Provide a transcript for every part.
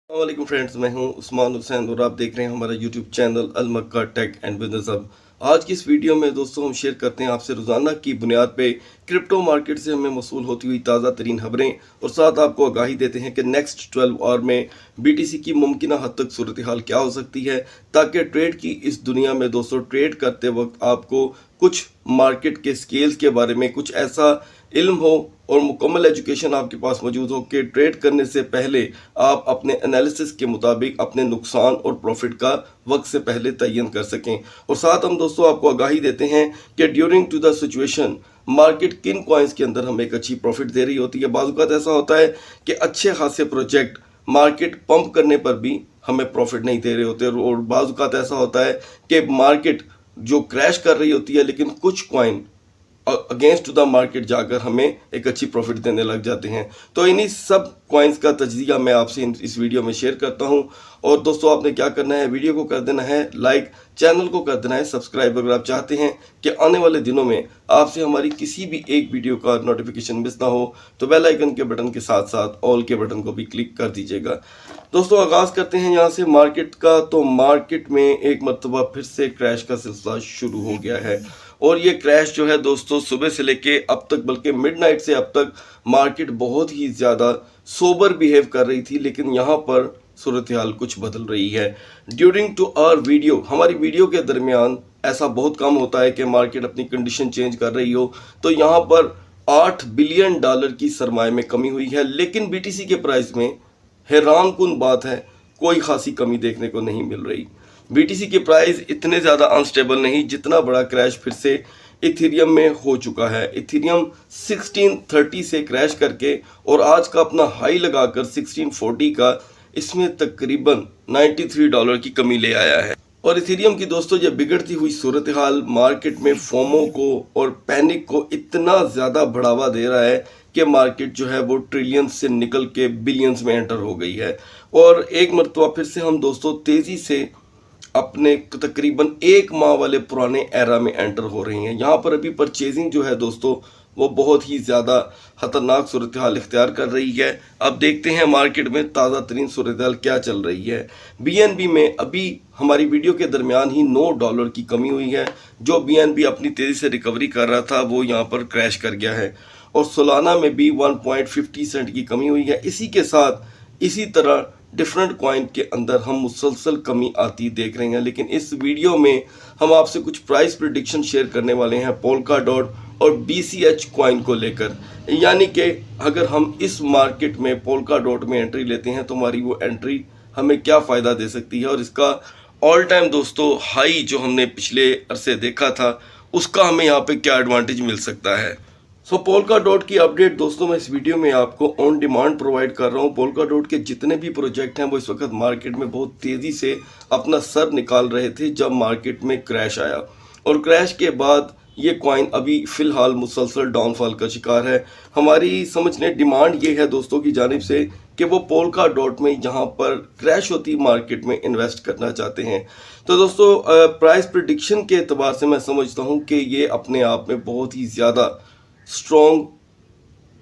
वालेकुम फ्रेंड्स, मैं हूं उस्मान हुसैन और आप देख रहे हैं हमारा यूट्यूब चैनल अल मक्का टेक एंड बिजनेस हब। आज की इस वीडियो में दोस्तों हम शेयर करते हैं आपसे रोजाना की बुनियाद पे क्रिप्टो मार्केट से हमें मसूल होती हुई ताज़ा तरीन खबरें और साथ आपको आगाही देते हैं कि नेक्स्ट 12 आवर में बीटीसी की मुमकिन हद तक सूरत हाल क्या हो सकती है, ताकि ट्रेड की इस दुनिया में दोस्तों ट्रेड करते वक्त आपको कुछ मार्केट के स्केल्स के बारे में कुछ ऐसा इल्म हो और मुकम्मल एजुकेशन आपके पास मौजूद हो कि ट्रेड करने से पहले आप अपने एनालिसिस के मुताबिक अपने नुकसान और प्रॉफिट का वक्त से पहले तयन कर सकें। और साथ हम दोस्तों आपको आगाही देते हैं कि during to the situation market किन कॉइन्स के अंदर हमें एक अच्छी प्रॉफिट दे रही होती है। बाज़ औक़ात ऐसा होता है कि अच्छे खासे प्रोजेक्ट मार्केट पंप करने पर भी हमें प्रॉफिट नहीं दे रहे होते, और बाज़ औक़ात ऐसा होता है कि मार्केट जो क्रैश कर रही होती है लेकिन कुछ कॉइन अगेंस्ट द मार्केट जाकर हमें एक अच्छी प्रॉफिट देने लग जाते हैं। तो इन्हीं सब कॉइन्स का तजज़िया मैं आपसे इस वीडियो में शेयर करता हूं। और दोस्तों आपने क्या करना है, वीडियो को कर देना है लाइक, चैनल को कर देना है सब्सक्राइब। अगर आप चाहते हैं कि आने वाले दिनों में आपसे हमारी किसी भी एक वीडियो का नोटिफिकेशन मिस ना हो तो बेल आइकन के बटन के साथ साथ ऑल के बटन को भी क्लिक कर दीजिएगा। दोस्तों आगाज़ करते हैं यहाँ से मार्केट का। तो मार्केट में एक मरतबा फिर से क्रैश का सिलसिला शुरू हो गया है, और ये क्रैश जो है दोस्तों सुबह से लेके अब तक, बल्कि मिडनाइट से अब तक मार्केट बहुत ही ज़्यादा सोबर बिहेव कर रही थी, लेकिन यहाँ पर सूरत हाल कुछ बदल रही है। ड्यूरिंग टू आवर वीडियो, हमारी वीडियो के दरमियान ऐसा बहुत कम होता है कि मार्केट अपनी कंडीशन चेंज कर रही हो। तो यहाँ पर $8 बिलियन की सरमाए में कमी हुई है, लेकिन बीटीसी के प्राइस में हैरान कुन बात है कोई खासी कमी देखने को नहीं मिल रही। बीटीसी के प्राइस इतने ज़्यादा अनस्टेबल नहीं जितना बड़ा क्रैश फिर से इथेरियम में हो चुका है। इथेरियम 1630 से क्रैश करके और आज का अपना हाई लगाकर 1640 का, इसमें तकरीबन $93 की कमी ले आया है। और इथेरियम की दोस्तों ये बिगड़ती हुई सूरत हाल मार्केट में फोमो को और पैनिक को इतना ज़्यादा बढ़ावा दे रहा है कि मार्केट जो है वो ट्रिलियंस से निकल के बिलियंस में एंटर हो गई है। और एक मरतबा फिर से हम दोस्तों तेज़ी से अपने तकरीबन एक माह वाले पुराने एरा में एंटर हो रही हैं। यहाँ पर अभी परचेजिंग जो है दोस्तों वो बहुत ही ज़्यादा ख़तरनाक सूरत हाल इख्तियार कर रही है। अब देखते हैं मार्केट में ताज़ा तरीन सूरत हाल क्या चल रही है। बीएनबी में अभी हमारी वीडियो के दरमियान ही $9 की कमी हुई है। जो बीएनबी अपनी तेज़ी से रिकवरी कर रहा था वो यहाँ पर क्रैश कर गया है, और सोलाना में भी 1.50 सेंट की कमी हुई है। इसी के साथ इसी तरह डिफरेंट कॉइन के अंदर हम मुसलसल कमी आती देख रहे हैं। लेकिन इस वीडियो में हम आपसे कुछ प्राइस प्रिडिक्शन शेयर करने वाले हैं पोल्का डॉट और BCH कॉइन को लेकर। यानी कि अगर हम इस मार्केट में पोल्का डॉट में एंट्री लेते हैं तो हमारी वो एंट्री हमें क्या फ़ायदा दे सकती है, और इसका ऑल टाइम दोस्तों हाई जो हमने पिछले अरसे देखा था उसका हमें यहाँ पे क्या एडवांटेज मिल सकता है। सो पोल्का डॉट की अपडेट दोस्तों मैं इस वीडियो में आपको ऑन डिमांड प्रोवाइड कर रहा हूँ। पोल्का डॉट के जितने भी प्रोजेक्ट हैं वो इस वक्त मार्केट में बहुत तेज़ी से अपना सर निकाल रहे थे जब मार्केट में क्रैश आया, और क्रैश के बाद ये कॉइन अभी फ़िलहाल मुसलसल डाउनफॉल का शिकार है। हमारी समझने डिमांड ये है दोस्तों की जानिब से कि वो पोल्का डॉट में यहाँ पर क्रैश होती मार्केट में इन्वेस्ट करना चाहते हैं। तो दोस्तों प्राइस प्रिडिक्शन के एतबार से मैं समझता हूँ कि ये अपने आप में बहुत ही ज़्यादा स्ट्रॉन्ग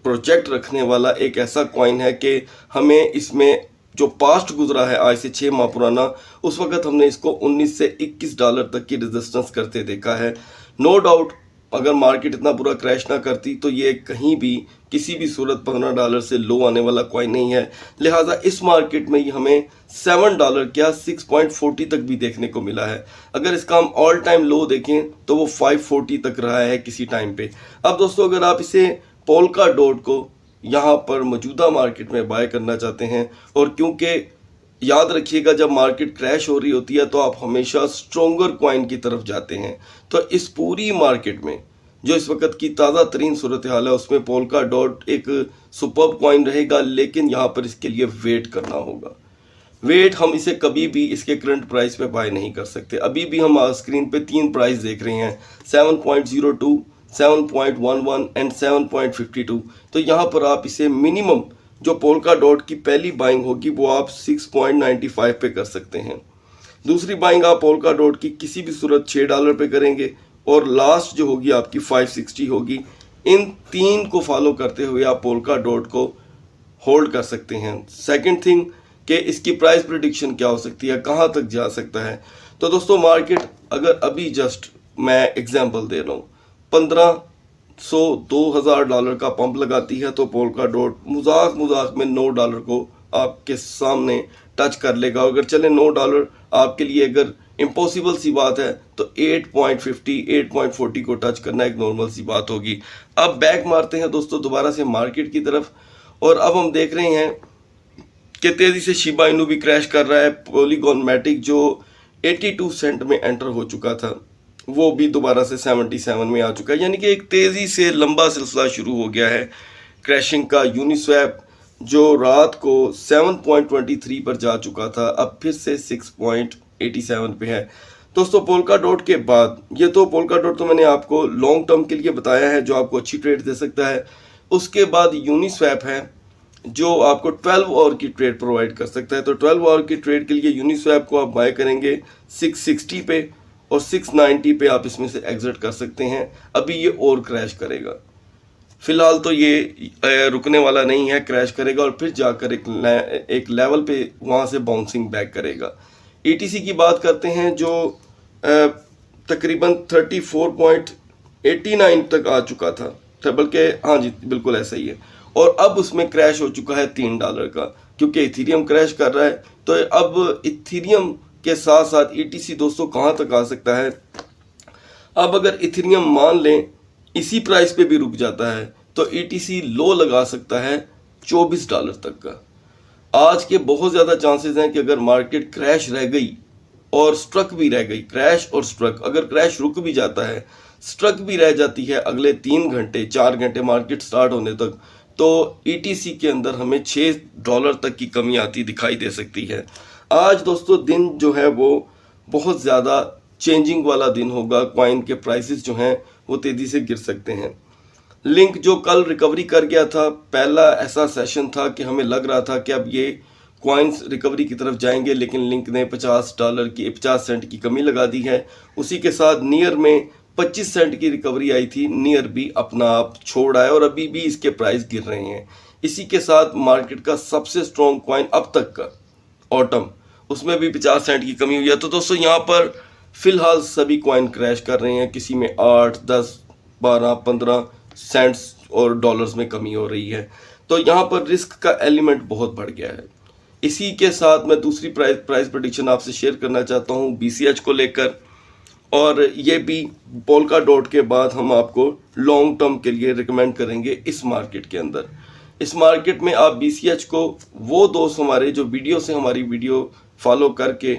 प्रोजेक्ट रखने वाला एक ऐसा कॉइन है कि हमें इसमें जो पास्ट गुजरा है आज से 6 माह पुराना, उस वक्त हमने इसको $19 से $21 तक की रेजिस्टेंस करते देखा है। नो डाउट अगर मार्केट इतना बुरा क्रैश ना करती तो ये कहीं भी किसी भी सूरत $15 से लो आने वाला कॉइन नहीं है। लिहाजा इस मार्केट में हमें $7 क्या 6.40 तक भी देखने को मिला है। अगर इसका हम ऑल टाइम लो देखें तो वो 540 तक रहा है किसी टाइम पे। अब दोस्तों अगर आप इसे पोल्का डॉट को यहाँ पर मौजूदा मार्केट में बाय करना चाहते हैं, और क्योंकि याद रखिएगा जब मार्केट क्रैश हो रही होती है तो आप हमेशा स्ट्रोंगर कॉइन की तरफ जाते हैं, तो इस पूरी मार्केट में जो इस वक्त की ताज़ा तरीन सूरत हाल है उसमें पोल्का डॉट एक सुपर्ब कॉइन रहेगा। लेकिन यहाँ पर इसके लिए वेट करना होगा। वेट हम इसे कभी भी इसके करंट प्राइस पे बाय नहीं कर सकते। अभी भी हम स्क्रीन पे 3 प्राइस देख रहे हैं, 7.02, 7.11 एंड 7.52। तो यहाँ पर आप इसे मिनिमम जो पोल्का डॉट की पहली बाइंग होगी वो आप 6.95 पे कर सकते हैं। दूसरी बाइंग आप पोल्का डॉट की किसी भी सूरत $6 पे करेंगे, और लास्ट जो होगी आपकी 560 होगी। इन 3 को फॉलो करते हुए आप पोल्का डॉट को होल्ड कर सकते हैं। सेकंड थिंग कि इसकी प्राइस प्रिडिक्शन क्या हो सकती है, कहाँ तक जा सकता है। तो दोस्तों मार्केट अगर अभी जस्ट मैं एग्जांपल दे रहा हूँ 1500-2000 डॉलर का पंप लगाती है तो पोल्का डॉट मजाक में $9 को आपके सामने टच कर लेगा। अगर चले $9 आपके लिए अगर इम्पॉसिबल सी बात है तो 8.50 8.40 को टच करना एक नॉर्मल सी बात होगी। अब बैक मारते हैं दोस्तों दोबारा से मार्केट की तरफ, और अब हम देख रहे हैं कि तेजी से शिबा इनू भी क्रैश कर रहा है। पॉलीगॉन मैटिक जो 82 सेंट में एंटर हो चुका था वो भी दोबारा से 77 में आ चुका है, यानी कि एक तेजी से लंबा सिलसिला शुरू हो गया है क्रैशिंग का। यूनिस्वैप जो रात को 7.23 पर जा चुका था अब फिर से 6.87 पे है। दोस्तों पोल्का डॉट के बाद, ये तो पोल्का डॉट तो मैंने आपको लॉन्ग टर्म के लिए बताया है जो आपको अच्छी ट्रेड दे सकता है। उसके बाद यूनिस्वैप है जो आपको 12 आवर की ट्रेड प्रोवाइड कर सकता है। तो 12 आवर की ट्रेड के लिए यूनिस्वैप को आप बाय करेंगे 660 पे और 690 पे आप इसमें से एग्जिट कर सकते हैं। अभी ये और क्रैश करेगा, फिलहाल तो ये रुकने वाला नहीं है, क्रैश करेगा और फिर जाकर एक लेवल पे वहाँ से बाउंसिंग बैक करेगा। ईटीसी की बात करते हैं जो तकरीबन 34.89 तक आ चुका था, बल्कि हाँ जी बिल्कुल ऐसा ही है, और अब उसमें क्रैश हो चुका है $3 का, क्योंकि इथीरियम क्रैश कर रहा है। तो अब इथीरियम के साथ साथ ईटीसी दोस्तों कहाँ तक आ सकता है। अब अगर इथीरियम मान लें इसी प्राइस पे भी रुक जाता है तो ईटीसी लो लगा सकता है $24 तक का। आज के बहुत ज़्यादा चांसेस हैं कि अगर मार्केट क्रैश रह गई और स्ट्रक भी रह गई, क्रैश और स्ट्रक, अगर क्रैश रुक भी जाता है, स्ट्रक भी रह जाती है अगले 3 घंटे 4 घंटे मार्केट स्टार्ट होने तक, तो ईटीसी के अंदर हमें $6 तक की कमी आती दिखाई दे सकती है। आज दोस्तों दिन जो है वो बहुत ज़्यादा चेंजिंग वाला दिन होगा। कॉइन के प्राइसेस जो हैं वो तेज़ी से गिर सकते हैं। लिंक जो कल रिकवरी कर गया था, पहला ऐसा सेशन था कि हमें लग रहा था कि अब ये कॉइन्स रिकवरी की तरफ जाएंगे, लेकिन लिंक ने $50 सेंट की कमी लगा दी है। उसी के साथ नियर में 25 सेंट की रिकवरी आई थी, नियर भी अपना आप छोड़ आया और अभी भी इसके प्राइस गिर रहे हैं। इसी के साथ मार्केट का सबसे स्ट्रॉन्ग कॉइन अब तक का ऑटम, उसमें भी 50 सेंट की कमी हुई है। तो दोस्तों यहाँ पर फिलहाल सभी कॉइन क्रैश कर रहे हैं, किसी में 8, 10, 12, 15 सेंट्स और डॉलर्स में कमी हो रही है। तो यहाँ पर रिस्क का एलिमेंट बहुत बढ़ गया है। इसी के साथ मैं दूसरी प्राइस प्रेडिक्शन आपसे शेयर करना चाहता हूँ BCH को लेकर, और ये भी पोल्का डॉट के बाद हम आपको लॉन्ग टर्म के लिए रिकमेंड करेंगे इस मार्केट के अंदर। इस मार्केट में आप BCH को, वो दोस्त हमारे जो वीडियो से हमारी वीडियो फॉलो करके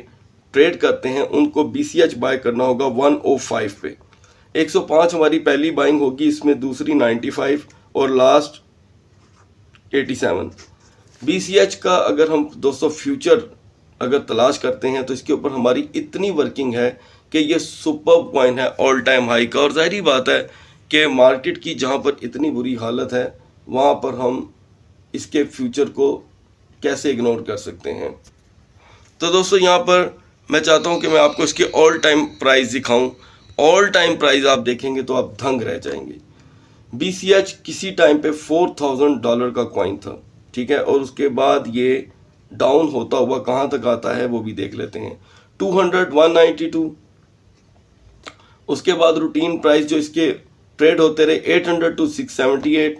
ट्रेड करते हैं, उनको BCH बाय करना होगा 105 पे। 105 हमारी पहली बाइंग होगी, इसमें दूसरी 95 और लास्ट 87। BCH का अगर हम दोस्तों फ्यूचर अगर तलाश करते हैं तो इसके ऊपर हमारी इतनी वर्किंग है कि ये सुपर कॉइन है ऑल टाइम हाई का, और जाहिर बात है कि मार्केट की जहाँ पर इतनी बुरी हालत है वहाँ पर हम इसके फ्यूचर को कैसे इग्नोर कर सकते हैं। तो दोस्तों यहाँ पर मैं चाहता हूँ कि मैं आपको इसके ऑल टाइम प्राइस दिखाऊं। ऑल टाइम प्राइस आप देखेंगे तो आप दंग रह जाएंगे। BCH किसी टाइम पे $4000 का कॉइन था, ठीक है, और उसके बाद ये डाउन होता हुआ कहाँ तक आता है वो भी देख लेते हैं। 200, 192, उसके बाद रूटीन प्राइस जो इसके ट्रेड होते रहे 800 to 678।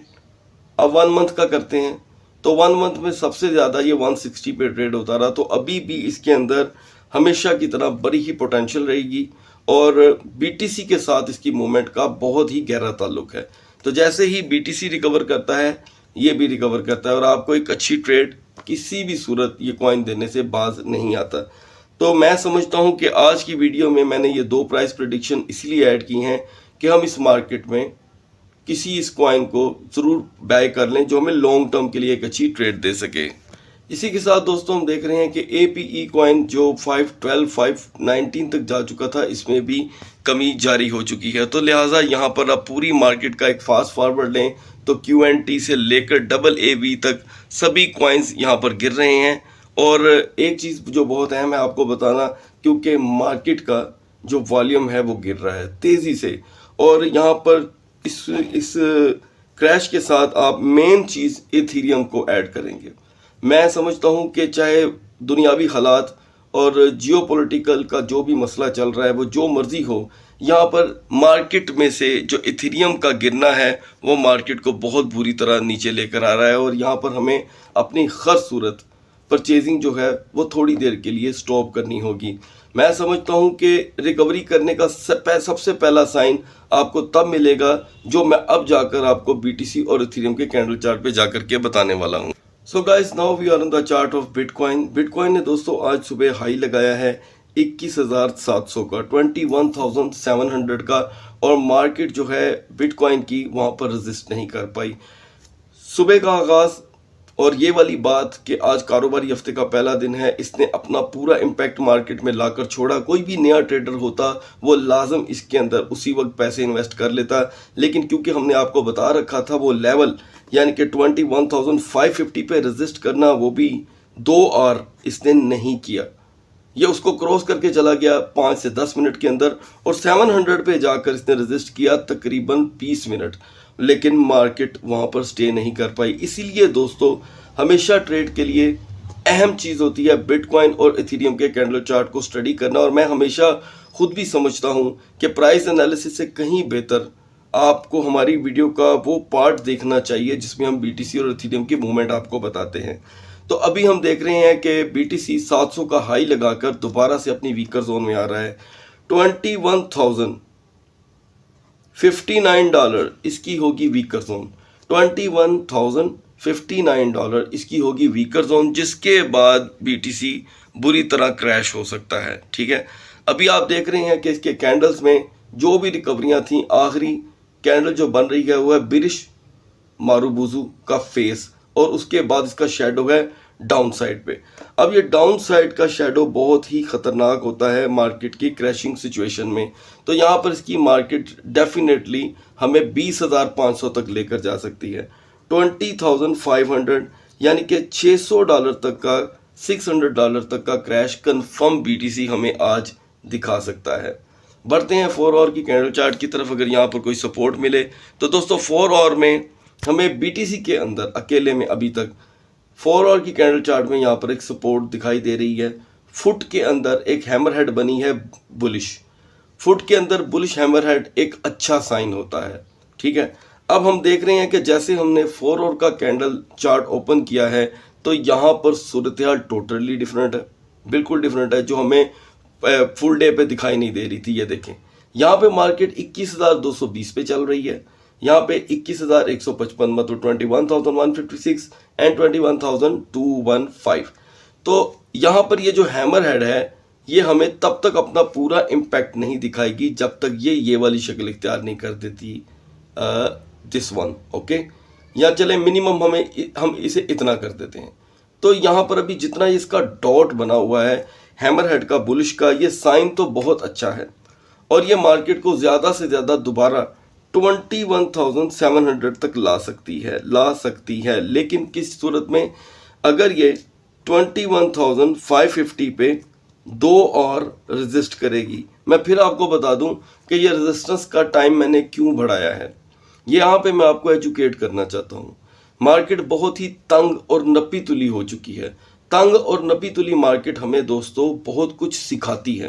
अब 1 मंथ का करते हैं तो 1 मंथ में सबसे ज़्यादा ये 160 पे ट्रेड होता रहा। तो अभी भी इसके अंदर हमेशा की तरह बड़ी ही पोटेंशियल रहेगी, और BTC के साथ इसकी मूवमेंट का बहुत ही गहरा ताल्लुक है। तो जैसे ही BTC रिकवर करता है ये भी रिकवर करता है, और आपको एक अच्छी ट्रेड किसी भी सूरत ये कॉइन देने से बाज नहीं आता। तो मैं समझता हूँ कि आज की वीडियो में मैंने ये 2 प्राइस प्रेडिक्शन इसलिए ऐड की हैं कि हम इस मार्केट में किसी इस कॉइन को ज़रूर बाय कर लें जो हमें लॉन्ग टर्म के लिए एक अच्छी ट्रेड दे सके। इसी के साथ दोस्तों हम देख रहे हैं कि APE कॉइन जो 512, 519 तक जा चुका था, इसमें भी कमी जारी हो चुकी है। तो लिहाजा यहाँ पर आप पूरी मार्केट का एक फास्ट फॉरवर्ड लें तो QNT से लेकर AAV तक सभी कॉइन्स यहाँ पर गिर रहे हैं। और एक चीज़ जो बहुत अहम है आपको बताना, क्योंकि मार्केट का जो वॉल्यूम है वो गिर रहा है तेज़ी से, और यहाँ पर इस क्रैश के साथ आप मेन चीज़ इथीरियम को ऐड करेंगे। मैं समझता हूँ कि चाहे दुनियावी हालात और जियोपॉलिटिकल का जो भी मसला चल रहा है, वो जो मर्जी हो, यहाँ पर मार्केट में से जो इथेरियम का गिरना है वो मार्केट को बहुत बुरी तरह नीचे लेकर आ रहा है, और यहाँ पर हमें अपनी हर सूरत परचेजिंग जो है वो थोड़ी देर के लिए स्टॉप करनी होगी। मैं समझता हूँ कि रिकवरी करने का सबसे पहला साइन आपको तब मिलेगा जो मैं अब जाकर आपको बीटीसी और इथेरियम के कैंडल चार्ट पे जाकर के बताने वाला हूँ। So guys, now we are on the chart of bitcoin. Bitcoin ने दोस्तों आज सुबह हाई लगाया है 21,700 का, 21,700 का, और मार्केट जो है बिटकॉइन की वहाँ पर रेजिस्ट नहीं कर पाई। सुबह का आगाज और ये वाली बात कि आज कारोबारी हफ्ते का पहला दिन है, इसने अपना पूरा इम्पैक्ट मार्केट में लाकर छोड़ा। कोई भी नया ट्रेडर होता वो लाजम इसके अंदर उसी वक्त पैसे इन्वेस्ट कर लेता, लेकिन क्योंकि हमने आपको बता रखा था वो लेवल यानी कि 21,550 पे रेजिस्ट करना, वो भी 2 आवर इसने नहीं किया। ये उसको क्रॉस करके चला गया 5 से 10 मिनट के अंदर, और 700 पे जाकर इसने रेजिस्ट किया तकरीबन 20 मिनट, लेकिन मार्केट वहाँ पर स्टे नहीं कर पाई। इसीलिए दोस्तों हमेशा ट्रेड के लिए अहम चीज़ होती है बिटकॉइन और इथेरियम के कैंडल चार्ट को स्टडी करना, और मैं हमेशा खुद भी समझता हूँ कि प्राइस एनालिसिस से कहीं बेहतर आपको हमारी वीडियो का वो पार्ट देखना चाहिए जिसमें हम बीटीसी और इथेरियम की मूवमेंट आपको बताते हैं। तो अभी हम देख रहे हैं कि बीटीसी 700 का हाई लगाकर दोबारा से अपनी वीकर जोन में आ रहा है। $21,059 इसकी होगी वीकर जोन, $21,059 इसकी होगी वीकर जोन, जिसके बाद बीटीसी बुरी तरह क्रैश हो सकता है। ठीक है, अभी आप देख रहे हैं कि इसके कैंडल्स में जो भी रिकवरियां थी, आखिरी कैंडल जो बन रही है वो है बिरिश मारुबुजू का फेस, और उसके बाद इसका शेडो है डाउन साइड पे। अब ये डाउन साइड का शेडो बहुत ही खतरनाक होता है मार्केट की क्रैशिंग सिचुएशन में, तो यहाँ पर इसकी मार्केट डेफिनेटली हमें 20,500 तक लेकर जा सकती है। 20,500 यानी कि $600 तक का, $600 तक का क्रैश कंफर्म बीटीसी हमें आज दिखा सकता है। बढ़ते हैं 4 आवर की कैंडल चार्ट की तरफ। अगर यहाँ पर कोई सपोर्ट मिले तो दोस्तों 4 आवर में हमें बीटीसी के अंदर अकेले में अभी तक 4 आवर की कैंडल चार्ट में यहाँ पर एक सपोर्ट दिखाई दे रही है। फुट के अंदर एक हैमर हेड बनी है बुलिश। फुट के अंदर बुलिश हैमर हेड एक अच्छा साइन होता है। ठीक है, अब हम देख रहे हैं कि जैसे हमने 4 आवर का कैंडल चार्ट ओपन किया है तो यहाँ पर सूरत हाल टोटली डिफरेंट है, बिल्कुल डिफरेंट है, जो हमें फुल डे पे दिखाई नहीं दे रही थी। ये देखें, यहाँ पे मार्केट 21,220 पे चल रही है, यहाँ पे 21,155 मतलब 21,156 एंड 21,215। तो यहाँ पर ये जो हैमर हेड है ये हमें तब तक अपना पूरा इम्पैक्ट नहीं दिखाएगी जब तक ये वाली शक्ल इख्तियार नहीं कर देती, दिस वन। ओके, या चले मिनिमम हम इसे इतना कर देते हैं। तो यहाँ पर अभी जितना इसका डॉट बना हुआ है हैमर हेड का बुलिश का, ये साइन तो बहुत अच्छा है, और ये मार्केट को ज़्यादा से ज़्यादा दोबारा 21,700 तक ला सकती है। लेकिन किस सूरत में? अगर ये 21,550 पे 2 और रेजिस्ट करेगी। मैं फिर आपको बता दूं कि ये रेजिस्टेंस का टाइम मैंने क्यों बढ़ाया है, ये यहाँ पे मैं आपको एजुकेट करना चाहता हूँ। मार्केट बहुत ही तंग और नपी तुली हो चुकी है। तंग और नपी तुली मार्केट हमें दोस्तों बहुत कुछ सिखाती है।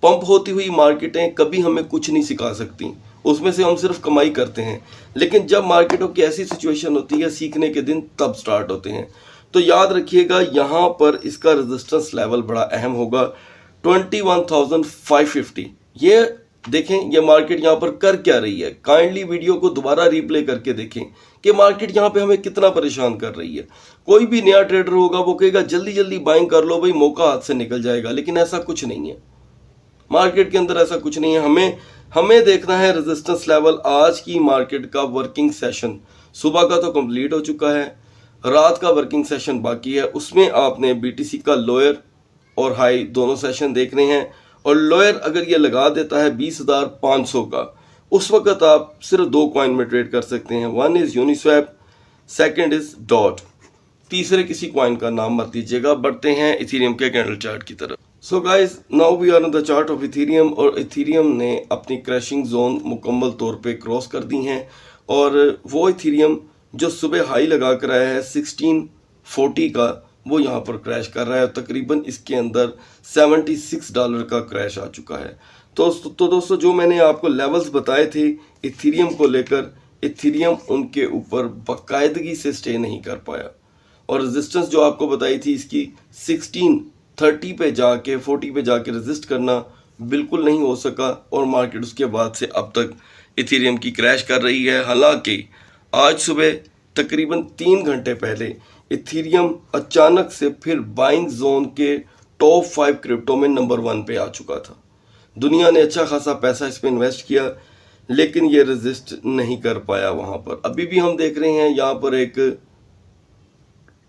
पंप होती हुई मार्केटें कभी हमें कुछ नहीं सिखा सकती, उसमें से हम सिर्फ कमाई करते हैं। लेकिन जब मार्केटों की ऐसी सिचुएशन होती है, सीखने के दिन तब स्टार्ट होते हैं। तो याद रखिएगा यहाँ पर इसका रेजिस्टेंस लेवल बड़ा अहम होगा, 21,550। ये देखें ये मार्केट यहाँ पर कर क्या रही है। काइंडली वीडियो को दोबारा रिप्ले करके देखें कि मार्केट यहाँ पे हमें कितना परेशान कर रही है। कोई भी नया ट्रेडर होगा वो कहेगा जल्दी जल्दी बाइंग कर लो भाई, मौका हाथ से निकल जाएगा, लेकिन ऐसा कुछ नहीं है। मार्केट के अंदर ऐसा कुछ नहीं है। हमें देखना है रेजिस्टेंस लेवल। आज की मार्केट का वर्किंग सेशन सुबह का तो कंप्लीट हो चुका है, रात का वर्किंग सेशन बाकी है। उसमें आपने बीटीसी का लोअर और हाई दोनों सेशन देखने हैं, और लोअर अगर ये लगा देता है 20,500 का, उस वक्त आप सिर्फ 2 कॉइन में ट्रेड कर सकते हैं। One is Uniswap, second is dot. तीसरे किसी कॉइन का नाम मत दीजिएगा। बढ़ते हैं इथेरियम के कैंडल चार्ट की तरफ। So guys, now we are on the chart of Ethereum, और इथेरियम ने अपनी क्रैशिंग जोन मुकम्मल तौर पे क्रॉस कर दी हैं, और वो इथेरियम जो सुबह हाई लगा कर आया है 40 का वो यहाँ पर क्रैश कर रहा है। तकरीबन इसके अंदर $76 का क्रैश आ चुका है। तो दोस्तों जो मैंने आपको लेवल्स बताए थे इथेरियम को लेकर, इथेरियम उनके ऊपर बाकायदगी से स्टे नहीं कर पाया और रेजिस्टेंस जो आपको बताई थी इसकी 1630 पे जाके 40 पे जाके रेजिस्ट करना बिल्कुल नहीं हो सका और मार्केट उसके बाद से अब तक इथेरियम की क्रैश कर रही है। हालांकि आज सुबह तकरीबन 3 घंटे पहले इथेरियम अचानक से फिर बाइंग जोन के टॉप 5 क्रिप्टो में नंबर 1 पे आ चुका था। दुनिया ने अच्छा खासा पैसा इस पर इन्वेस्ट किया लेकिन ये रेजिस्ट नहीं कर पाया वहाँ पर। अभी भी हम देख रहे हैं यहाँ पर एक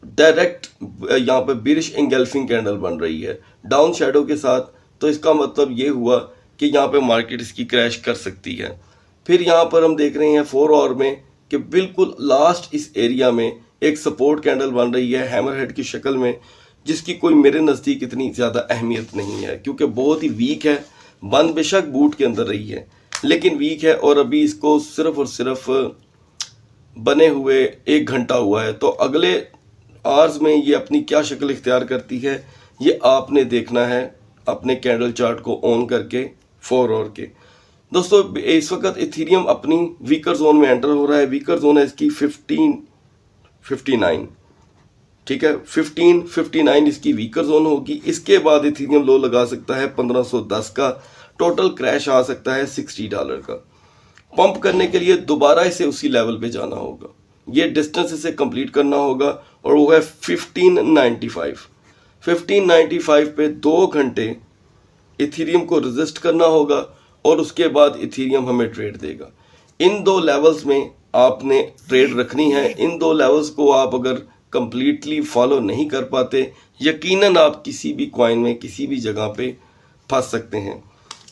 डायरेक्ट यहाँ पर बिरिश एंगल्फिंग कैंडल बन रही है डाउन शेडो के साथ। तो इसका मतलब ये हुआ कि यहाँ पे मार्केट इसकी क्रैश कर सकती है। फिर यहाँ पर हम देख रहे हैं 4 आवर में कि बिल्कुल लास्ट इस एरिया में एक सपोर्ट कैंडल बन रही है हैमर हेड की शक्ल में, जिसकी कोई मेरे नज़दीक इतनी ज़्यादा अहमियत नहीं है क्योंकि बहुत ही वीक है। बंद बेशक बूट के अंदर रही है लेकिन वीक है और अभी इसको सिर्फ और सिर्फ बने हुए 1 घंटा हुआ है। तो अगले आवर्स में ये अपनी क्या शक्ल इख्तियार करती है ये आपने देखना है अपने कैंडल चार्ट को ऑन करके 4 आवर के। दोस्तों इस वक्त इथेरियम अपनी वीकर जोन में एंटर हो रहा है। वीकर जोन है इसकी 1559, ठीक है, 1559 इसकी वीकर जोन होगी। इसके बाद इथेरियम लो लगा सकता है 1510 का, टोटल क्रैश आ सकता है $60 का। पंप करने के लिए दोबारा इसे उसी लेवल पे जाना होगा, ये डिस्टेंस इसे कंप्लीट करना होगा और वो है 1595 पे 2 घंटे इथेरियम को रेजिस्ट करना होगा और उसके बाद इथेरियम हमें ट्रेड देगा। इन 2 लेवल्स में आपने ट्रेड रखनी है। इन 2 लेवल्स को आप अगर कंप्लीटली फॉलो नहीं कर पाते यकीनन आप किसी भी कॉइन में किसी भी जगह पे फंस सकते हैं।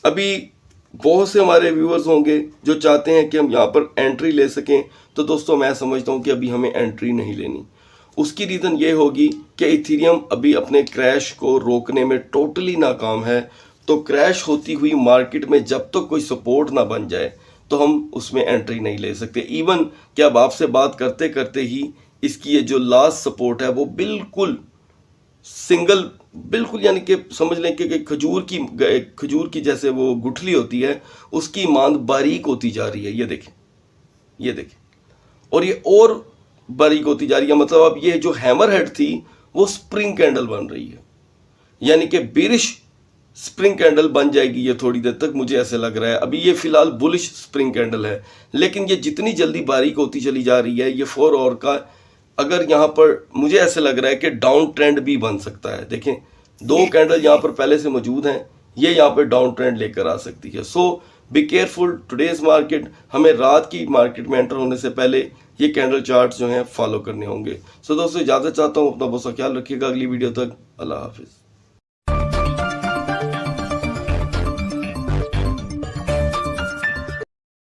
अभी बहुत से हमारे व्यूअर्स होंगे जो चाहते हैं कि हम यहाँ पर एंट्री ले सकें, तो दोस्तों मैं समझता हूँ कि अभी हमें एंट्री नहीं लेनी। उसकी रीज़न ये होगी कि इथेरियम अभी अपने क्रैश को रोकने में टोटली नाकाम है। तो क्रैश होती हुई मार्केट में जब तक कोई सपोर्ट ना बन जाए तो हम उसमें एंट्री नहीं ले सकते। इवन कि अब आपसे बात करते करते ही इसकी ये जो लास्ट सपोर्ट है वो बिल्कुल सिंगल, बिल्कुल यानी कि समझ लें कि खजूर की जैसे वो गुठली होती है उसकी मांद बारीक होती जा रही है। ये देखें, ये देखें, और ये और बारीक होती जा रही है। मतलब अब ये जो हैमर हेड थी वो स्प्रिंग कैंडल बन रही है, यानी कि बेरिश स्प्रिंग कैंडल बन जाएगी ये थोड़ी देर तक, मुझे ऐसे लग रहा है। अभी ये फिलहाल बुलिश स्प्रिंग कैंडल है लेकिन ये जितनी जल्दी बारीक होती चली जा रही है ये 4 आवर का अगर यहाँ पर मुझे ऐसे लग रहा है कि डाउन ट्रेंड भी बन सकता है। देखें 2 कैंडल यहाँ पर पहले से मौजूद हैं, ये यहाँ पर डाउन ट्रेंड लेकर आ सकती है। सो बी केयरफुल टुडेज मार्केट। हमें रात की मार्केट में एंटर होने से पहले ये कैंडल चार्ट्स जो हैं फॉलो करने होंगे। सो दोस्तों इजाज़त चाहता हूँ, अपना बहुत सा ख्याल रखिएगा। अगली वीडियो तक अल्लाह हाफिज़।